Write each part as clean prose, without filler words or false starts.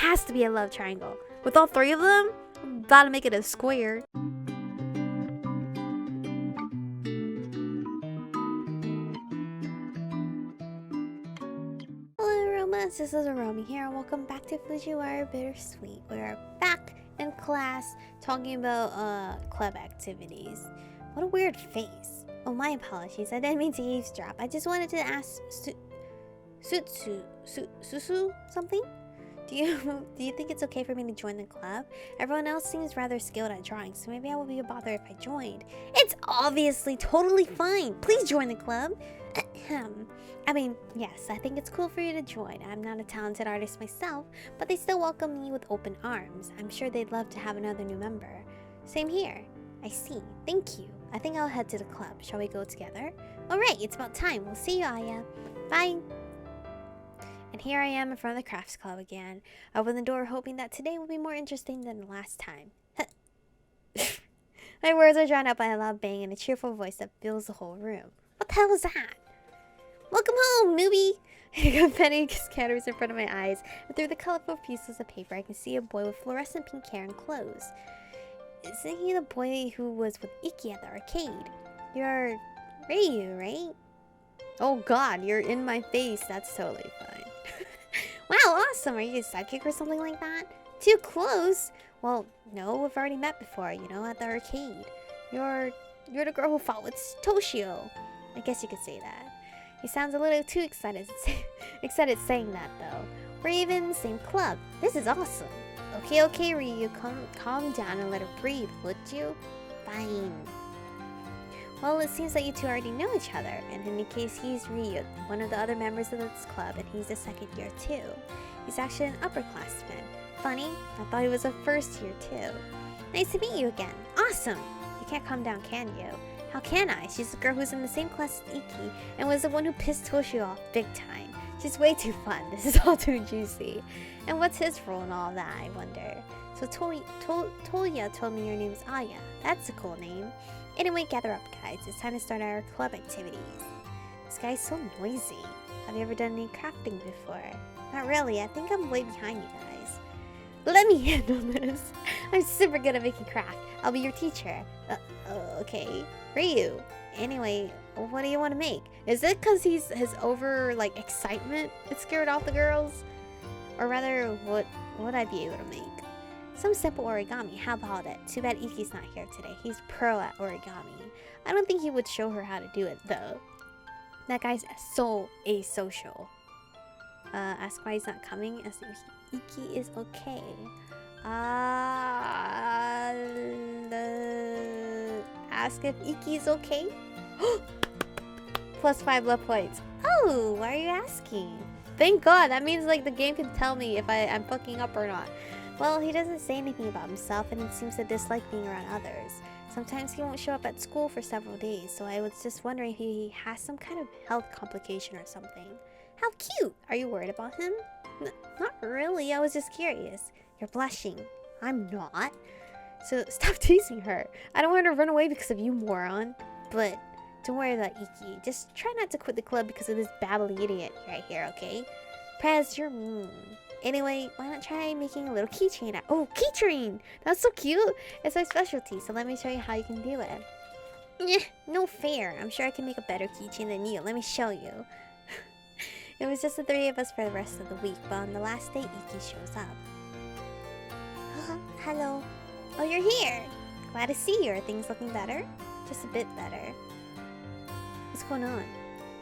has to be a love triangle. With all three of them, I'm about to make it a square. Hello, Aromas. This is Aromie here, and welcome back to Fujiwara Bittersweet. We are back in class talking about club activities. What a weird face. Oh, my apologies. I didn't mean to eavesdrop. I just wanted to ask Susu something? Do you think it's okay for me to join the club? Everyone else seems rather skilled at drawing, so maybe I would be a bother if I joined. It's obviously totally fine. Please join the club. I mean, yes, I think it's cool for you to join. I'm not a talented artist myself, but they still welcome me with open arms. I'm sure they'd love to have another new member. Same here. I see. Thank you. I think I'll head to the club. Shall we go together? Alright, it's about time. We'll see you, Aya. Bye. And here I am in front of the crafts club again. I opened the door hoping that today will be more interesting than the last time. My words are drowned out by a loud bang and a cheerful voice that fills the whole room. What the hell was that? Welcome home, newbie! Confetti scatters in front of my eyes, and through the colorful pieces of paper I can see a boy with fluorescent pink hair and clothes. Isn't he the boy who was with Ikki at the arcade? You're Ryu, right? Oh god, you're in my face. That's totally fine. Wow, awesome! Are you a sidekick or something like that? Too close? Well, no, we've already met before, you know, at the arcade. You're the girl who fought with Toshio. I guess you could say that. He sounds a little too excited saying that, though. We're even in the same club. This is awesome. Okay, Ryu, calm down and let her breathe, would you? Fine. Well, it seems that you two already know each other, and in any case, he's Ryu, one of the other members of this club, and he's a second year too. He's actually an upperclassman. Funny, I thought he was a first year too. Nice to meet you again. Awesome! You can't calm down, can you? How can I? She's the girl who's in the same class as Ikki, and was the one who pissed Toshio off big time. She's way too fun. This is all too juicy. And what's his role in all that, I wonder? So Toya told me your name is Aya. That's a cool name. Anyway, gather up, guys. It's time to start our club activities. This guy's so noisy. Have you ever done any crafting before? Not really. I think I'm way behind you guys. Let me handle this. I'm super good at making craft. I'll be your teacher. Okay. Ryu. Anyway, what do you want to make? Is it because his over, excitement it scared off the girls? Or rather, what would I be able to make? Some simple origami, how about it? Too bad Ikki's not here today. He's pro at origami. I don't think he would show her how to do it, though. That guy's so asocial. Ask why he's not coming, as if Ikki is okay. Ask if Ikki is okay? +5 love points. Oh, why are you asking? Thank God, that means the game can tell me if I'm fucking up or not. Well, he doesn't say anything about himself, and he seems to dislike being around others. Sometimes he won't show up at school for several days, so I was just wondering if he has some kind of health complication or something. How cute! Are you worried about him? Not really, I was just curious. You're blushing. I'm not. So stop teasing her. I don't want her to run away because of you, moron. But don't worry about Ikki. Just try not to quit the club because of this babbling idiot right here, okay? Prez, you're mean. Anyway, why not try making a little keychain? Oh, keychain! That's so cute! It's my specialty, so let me show you how you can do it. No fair. I'm sure I can make a better keychain than you. Let me show you. It was just the three of us for the rest of the week, but on the last day, Ikki shows up. Hello. Oh, you're here! Glad to see you. Are things looking better? Just a bit better. What's going on?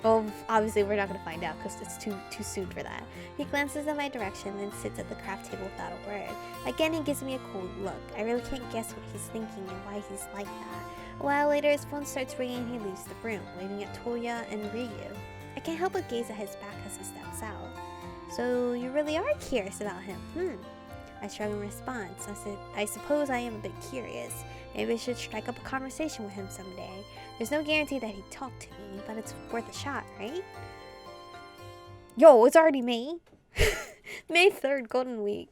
Oh, obviously we're not going to find out because it's too soon for that. He glances in my direction, then sits at the craft table without a word. Again, he gives me a cold look. I really can't guess what he's thinking and why he's like that. A while later, his phone starts ringing and he leaves the room, waving at Toya and Ryu. I can't help but gaze at his back as he steps out. So, you really are curious about him, I shrug in response. I suppose I am a bit curious. Maybe I should strike up a conversation with him someday. There's no guarantee that he'd talk to me, but it's worth a shot, right? Yo, it's already May. May 3rd, Golden Week.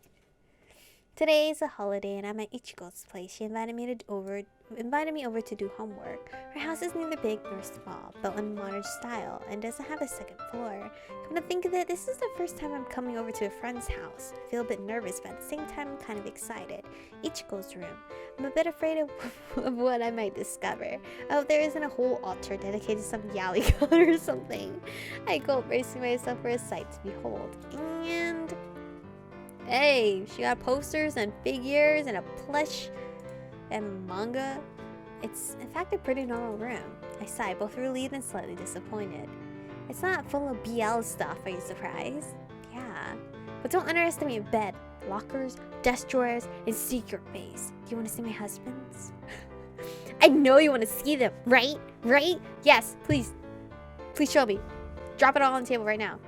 Today is a holiday and I'm at Ichigo's place. She invited me over to do homework. Her house is neither big nor small, built in modern style, and doesn't have a second floor. Come to think of it, this is the first time I'm coming over to a friend's house. I feel a bit nervous, but at the same time I'm kind of excited. Ichigo's room. I'm a bit afraid of what I might discover. I hope there isn't a whole altar dedicated to some yaoi god or something. I go bracing myself for a sight to behold. And hey, she got posters and figures and a plush and manga. It's in fact a pretty normal room. I sigh, both relieved and slightly disappointed. It's not full of BL stuff, are you surprised? Yeah. But don't underestimate bed, lockers, desk drawers, and secret base. Do you want to see my husband's? I know you want to see them, right? Right? Yes, please. Please show me. Drop it all on the table right now.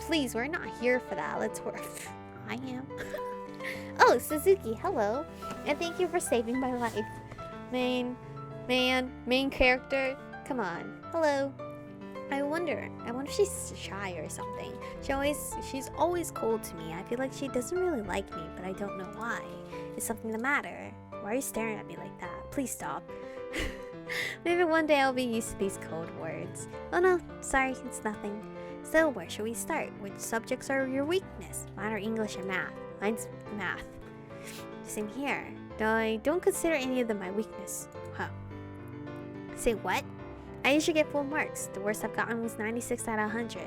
Please, we're not here for that. Let's work. I am. Oh, Suzuki, hello. And thank you for saving my life. Main character. Come on. Hello. I wonder if she's shy or something. She's always cold to me. I feel like she doesn't really like me, but I don't know why. Is something the matter? Why are you staring at me like that? Please stop. Maybe one day I'll be used to these code words. Oh no, sorry, it's nothing. So where should we start? Which subjects are your weakness? Mine are English and math. Mine's math. Same here. I don't consider any of them my weakness. Huh. Say what? I usually get full marks. The worst I've gotten was 96 out of 100.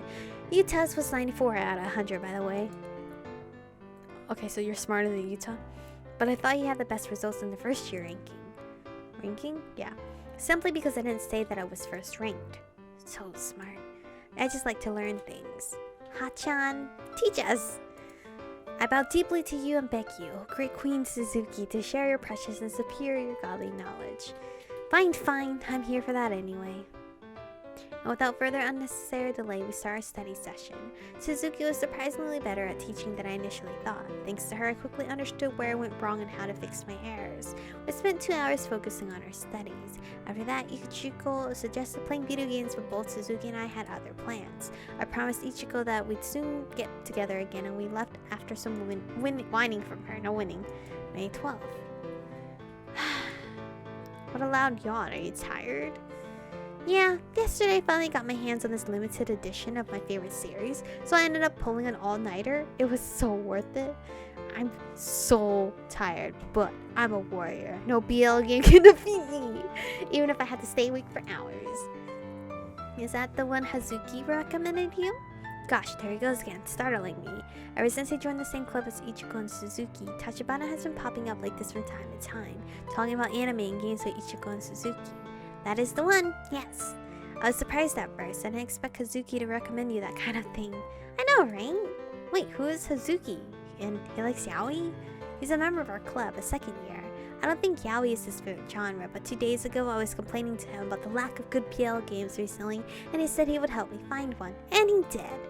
Utah's was 94 out of 100, by the way. Okay, so you're smarter than Utah? But I thought you had the best results in the first year ranking. Ranking? Yeah. Simply because I didn't say that I was first ranked. So smart. I just like to learn things. Ha-chan, teach us! I bow deeply to you and beg you, great Queen Suzuki, to share your precious and superior godly knowledge. Fine, I'm here for that anyway. And without further unnecessary delay, we start our study session. Suzuki was surprisingly better at teaching than I initially thought. Thanks to her, I quickly understood where I went wrong and how to fix my errors. We spent 2 hours focusing on our studies. After that, Ichiko suggested playing video games, but both Suzuki and I had other plans. I promised Ichiko that we'd soon get together again, and we left after some whining from her. No winning. May 12th. What a loud yawn. Are you tired? Yeah, yesterday I finally got my hands on this limited edition of my favorite series, so I ended up pulling an all-nighter. It was so worth it. I'm so tired, but I'm a warrior. No BL game can defeat me, even if I had to stay awake for hours. Is that the one Hazuki recommended you? Gosh, there he goes again, startling me. Ever since I joined the same club as Ichiko and Suzuki, Tachibana has been popping up like this from time to time, talking about anime and games with Ichiko and Suzuki. That is the one, yes. I was surprised at first. I didn't expect Hazuki to recommend you that kind of thing. I know, right? Wait, who is Hazuki? And he likes yaoi? He's a member of our club, a second year. I don't think yaoi is his favorite genre, but 2 days ago I was complaining to him about the lack of good PL games recently, and he said he would help me find one. And he did.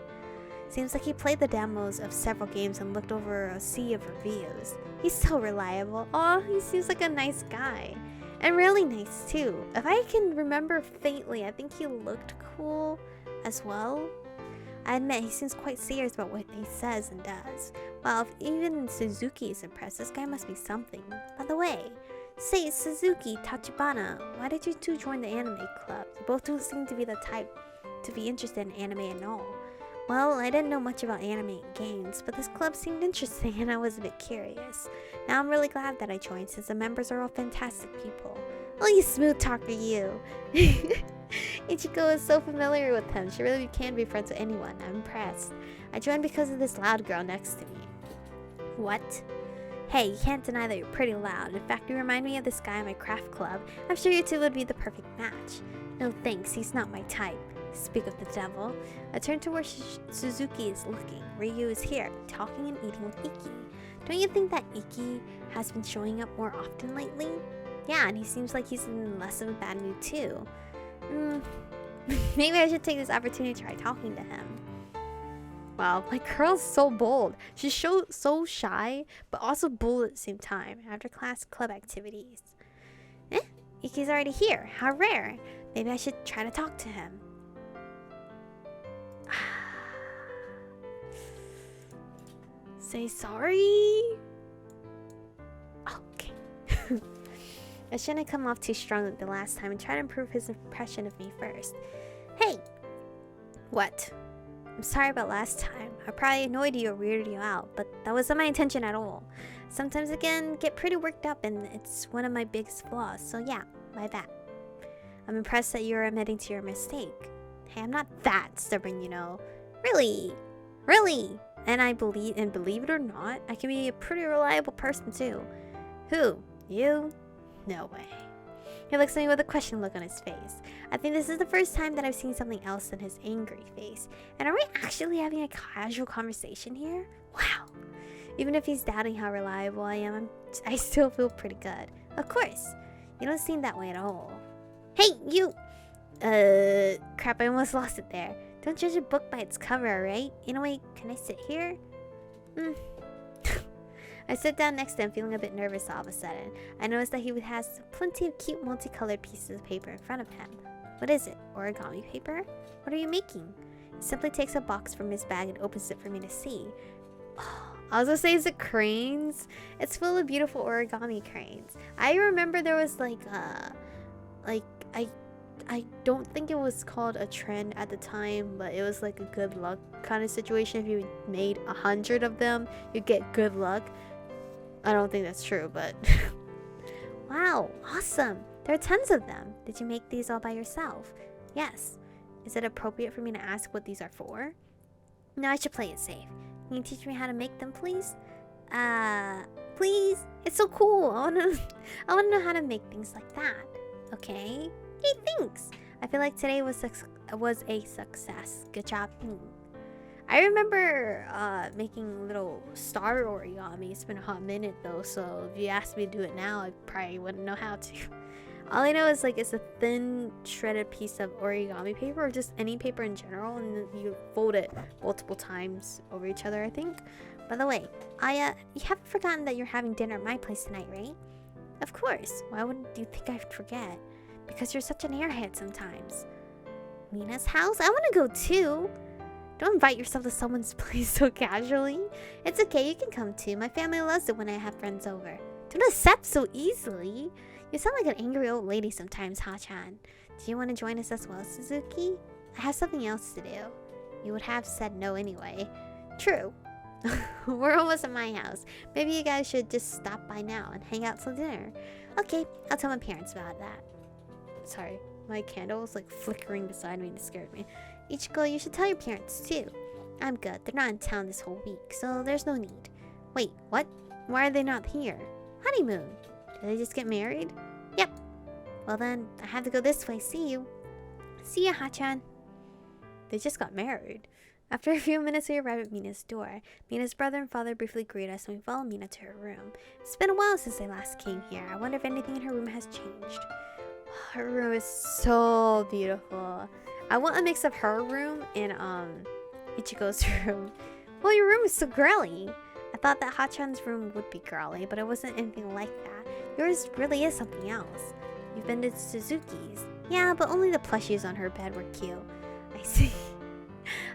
Seems like he played the demos of several games and looked over a sea of reviews. He's so reliable. Aw, he seems like a nice guy. And really nice too. If I can remember faintly, I think he looked cool as well. I admit he seems quite serious about what he says and does. Well, if even Suzuki is impressed, this guy must be something. By the way, say Suzuki, Tachibana, why did you two join the anime club? You both don't seem to be the type to be interested in anime and all. Well, I didn't know much about anime and games, but this club seemed interesting and I was a bit curious. Now I'm really glad that I joined since the members are all fantastic people. Oh, you smooth talker, you! Ichiko is so familiar with him. She really can be friends with anyone. I'm impressed. I joined because of this loud girl next to me. What? Hey, you can't deny that you're pretty loud. In fact, you remind me of this guy in my craft club. I'm sure you two would be the perfect match. No thanks, he's not my type. Speak of the devil. I turn to where Suzuki is looking. Ryu is here, talking and eating with Ikki. Don't you think that Ikki has been showing up more often lately? Yeah, and he seems like he's in less of a bad mood too. Maybe I should take this opportunity to try talking to him. Wow, my girl's so bold. She's so shy, but also bold at the same time. After class club activities. Ikki's already here. How rare. Maybe I should try to talk to him. Say sorry? Okay. I shouldn't have come off too strongly the last time and try to improve his impression of me first. Hey! What? I'm sorry about last time. I probably annoyed you or weirded you out, but that wasn't my intention at all. Sometimes I can get pretty worked up and it's one of my biggest flaws, so yeah, my bad. I'm impressed that you're admitting to your mistake. Hey, I'm not that stubborn, you know. Really? Really? And believe it or not, I can be a pretty reliable person too. Who? You? No way. He looks at me with a question look on his face. I think this is the first time that I've seen something else than his angry face. And are we actually having a casual conversation here? Wow. Even if he's doubting how reliable I am, I still feel pretty good. Of course. You don't seem that way at all. Hey, you! Crap, I almost lost it there. Don't judge a book by its cover, alright? Anyway, can I sit here? I sit down next to him, feeling a bit nervous all of a sudden. I noticed that he has plenty of cute multicolored pieces of paper in front of him. What is it? Origami paper? What are you making? He simply takes a box from his bag and opens it for me to see. Oh, I was gonna say, is it cranes? It's full of beautiful origami cranes. I remember there was I don't think it was called a trend at the time, but it was like a good luck kind of situation. If you made 100 of them, you get good luck. I don't think that's true, but wow, awesome. There are tons of them. Did you make these all by yourself? Yes. Is it appropriate for me to ask what these are for? No, I should play it safe. Can you teach me how to make them, please? Please? It's so cool. I wanna know how to make things like that. Okay? Hey, thanks. I feel like today was a success. Good job. I remember making little star origami. It's been a hot minute though, so if you asked me to do it now, I probably wouldn't know how to. All I know is like it's a thin shredded piece of origami paper or just any paper in general, and then you fold it multiple times over each other, I think. By the way, you haven't forgotten that you're having dinner at my place tonight, right? Of course. Why wouldn't you think I'd forget? Because you're such an airhead sometimes. Mina's house? I want to go too. Don't invite yourself to someone's place so casually. It's okay, you can come too. My family loves it when I have friends over. Don't accept so easily. You sound like an angry old lady sometimes, Ha-chan. Do you want to join us as well, Suzuki? I have something else to do. You would have said no anyway. True. We're almost at my house. Maybe you guys should just stop by now and hang out till dinner. Okay, I'll tell my parents about that. Sorry, my candle was like flickering beside me and it scared me. Ichiko, you should tell your parents too. I'm good. They're not in town this whole week, so there's no need. Wait, what? Why are they not here? Honeymoon. Did they just get married? Yep. Well then, I have to go this way. See you. See ya, Ha-chan. They just got married. After a few minutes, we arrive at Mina's door. Mina's brother and father briefly greet us and we follow Mina to her room. It's been a while since they last came here. I wonder if anything in her room has changed. Her room is so beautiful. I want a mix of her room and Ichigo's room. Well, your room is so girly. I thought that Ha-chan's room would be girly, but it wasn't anything like that. Yours really is something else. You've been to Suzuki's. Yeah, but only the plushies on her bed were cute. I see.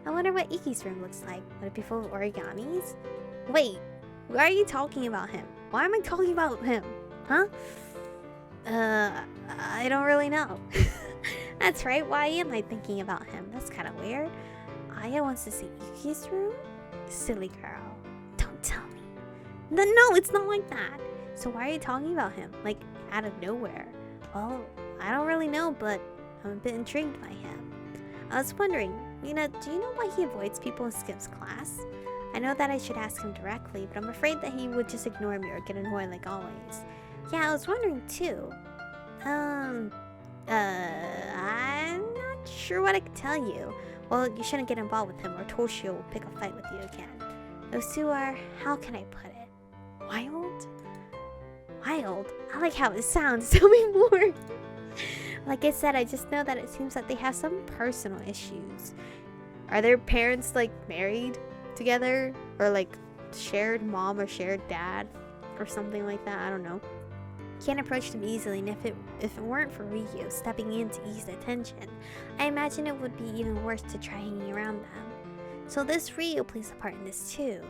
I wonder what Ikki's room looks like. Would it be full of origamis? Wait, why are you talking about him? Why am I talking about him? Huh? I don't really know. That's right, why am I thinking about him? That's kind of weird. Aya wants to see Ikki's room? Silly girl. Don't tell me. No, it's not like that. So why are you talking about him? Like, out of nowhere? Well, I don't really know, but I'm a bit intrigued by him. I was wondering, Mina, do you know why he avoids people and skips class? I know that I should ask him directly, but I'm afraid that he would just ignore me or get annoyed like always. Yeah, I was wondering too. I'm not sure what I can tell you. Well, you shouldn't get involved with him or Toshio will pick a fight with you again. Those two are, how can I put it? Wild? Wild? I like how it sounds. Tell me more. Like I said, I just know that it seems like they have some personal issues. Are their parents like married together? Or like shared mom or shared dad? Or something like that, I don't know. Can't approach them easily, and if it weren't for Ryu stepping in to ease the tension, I imagine it would be even worse to try hanging around them. So this Ryu plays a part in this too.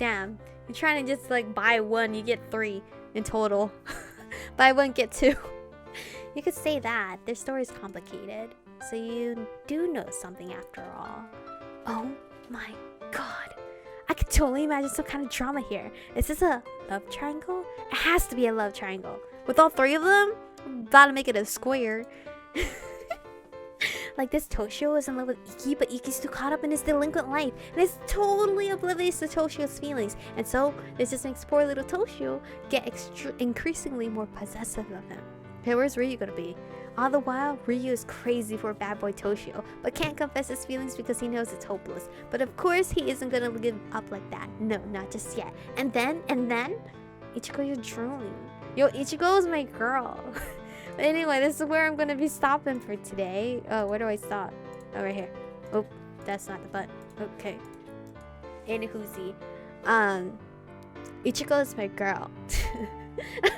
damn. You're trying to just like buy one, you get 3 in total. Buy one, get 2. You could say that. Their story is complicated. So you do know something after all. Oh my god. I could totally imagine some kind of drama here. Is this a love triangle? It has to be a love triangle. With all 3 of them, I'm about to make it a square. Like this Toshio is in love with Ikki, but Ikki's too caught up in his delinquent life and is totally oblivious to Toshio's feelings. And so this just makes poor little Toshio get increasingly more possessive of him. Okay, where's Ryu gonna be? All the while, Ryu is crazy for bad boy Toshio, but can't confess his feelings because he knows it's hopeless. But of course, he isn't gonna give up like that. No, not just yet. And then, Ichigo, you're drooling. Yo, Ichigo is my girl. But anyway, this is where I'm gonna be stopping for today. Oh, where do I stop? Oh, right here. Oh, that's not the button. Okay. Anywhoosie. Ichigo is my girl.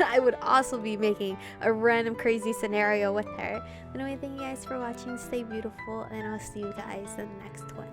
I would also be making a random crazy scenario with her. Anyway, thank you guys for watching. Stay beautiful, and I'll see you guys in the next one.